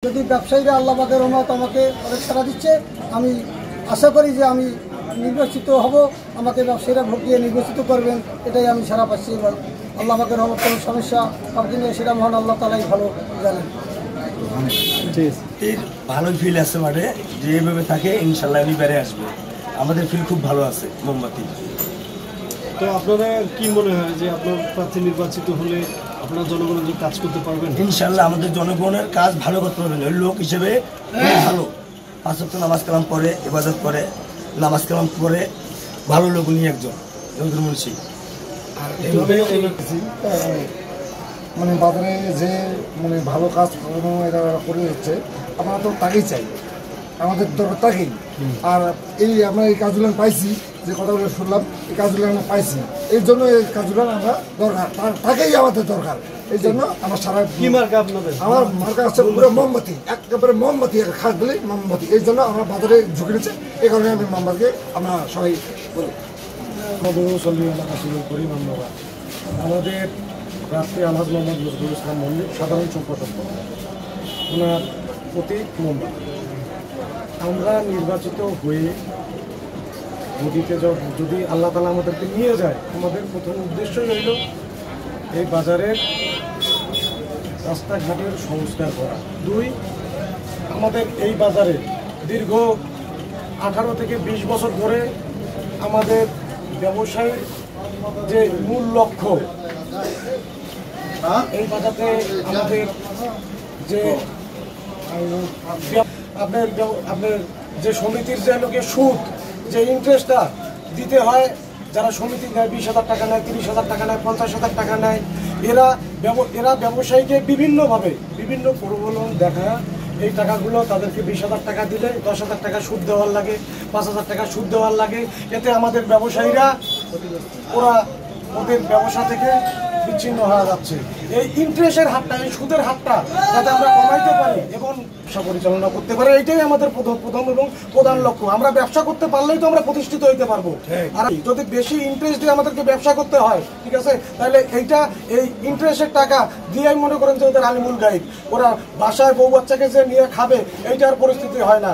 যদি ব্যবসায়ীরা আল্লাহ পাকের রহমত আমাকে অনেক সাড়া দিচ্ছে, আমি আশা করি যে আমি নির্বাচিত হব, আমাকে ব্যবসায়ীরা ভোট দিয়ে নির্বাচিত করবেন, এটাই আমি সাড়া পাচ্ছি। এবং আল্লাহ পাকের রহমত কোনো সমস্যা পাবেন না, সেটা মহান আল্লাহ তাআলাই ভালো জানেন। ভালোই ফিল আছে মাঠে, যে এইভাবে থাকে ইনশাল্লাহ উনি বেড়ে আসবে। আমাদের ফিল খুব ভালো আছে মোমবাতি। তো আপনাদের কি মনে হয় যে আপনার প্রার্থী নির্বাচিত হলে আপনারা জনগণের জন্য কাজ করতে পারবেন? ইনশাল্লাহ আমাদের জনগণের কাজ ভালো করতে পারবেন। ওই লোক হিসেবে ভালো, 5 ওয়াক্ত নামাজ কালাম পড়ে, ইবাদত করে, নামাজ কালাম করে, ভালো লোক উনি একজন মুন্সি। আর এইভাবে মানে বাজারে যে মানে ভালো কাজ এরা করে যাচ্ছে, আমরা তো তাকেই চাই, আমাদের দরকার তাকেই। আর এই আমরা এই কাজগুলো পাইছি, যে কথাগুলো শুনলাম, এই কাজগুলো আমরা পাইছি, এই জন্য এই কাজগুলো আমরা দরকার, তাকেই আমাদের দরকার। এই জন্য আমার সারা কি মার্কা আপনাদের? আমার মার্কা আছে পুরো মোমবাতি, একেবারে মোমবাতি, খাস বলে মোমবাতি। এই জন্য আমরা বাজারে ঝুঁকে নিচ্ছে, এই কারণে আমি মোমবাতিকে আমরা সবাই বলি। আমাদের প্রার্থী আলহাজ মোহাম্মদ নজরুল ইসলাম মল্লিক, সাধারণ সম্পাদক, ওনার প্রতীক মোমবাতি। আমরা নির্বাচিত হয়ে মোদিতে যদি আল্লাহ তাআলা আমাদেরকে নিয়ে যায়, আমাদের প্রথম উদ্দেশ্যই হইল এই বাজারের রাস্তাঘাটের সংস্কার করা। 2, আমাদের এই বাজারে দীর্ঘ 18 থেকে 20 বছর ধরে আমাদের ব্যবসায়ীর যে মূল লক্ষ্য, এই বাজারে আমাদের যে আপনার যে সমিতির যে লোকের সুদ, যে ইন্টারেস্টটা দিতে হয়, যারা সমিতি নেয় 20,000 টাকা নেয়, 30,000 টাকা নেয়, 50,000 টাকা নেয়, এরা ব্যবসায়ীকে বিভিন্নভাবে বিভিন্ন প্রলোভন দেখা এই টাকাগুলো তাদেরকে 20,000 টাকা দিলে 10,000 টাকা সুদ দেওয়ার লাগে, 5,000 টাকা সুদ দেওয়ার লাগে। এতে আমাদের ব্যবসায়ীরা ওদের ব্যবসা থেকে বিচ্ছিন্ন হয়ে যাচ্ছে। এই ইন্টারেস্টের হারটা, এই সুদের হারটা যাতে আমরা কমাইতে পারি এবং ব্যবসা পরিচালনা করতে পারি, এইটাই আমাদের প্রথম এবং প্রধান লক্ষ্য। আমরা ব্যবসা করতে পারলেই তো আমরা প্রতিষ্ঠিত হইতে পারবো। আর যদি বেশি ইন্টারেস্ট দিয়ে আমাদেরকে ব্যবসা করতে হয়, ঠিক আছে, তাহলে এই ইন্টারেস্টের টাকা দিয়ে মনে করেন যে ওদের আলিমুল গাইব, ওরা বাসায় বউ বাচ্চাকে যে নিয়ে খাবে, এইটার পরিস্থিতি হয় না।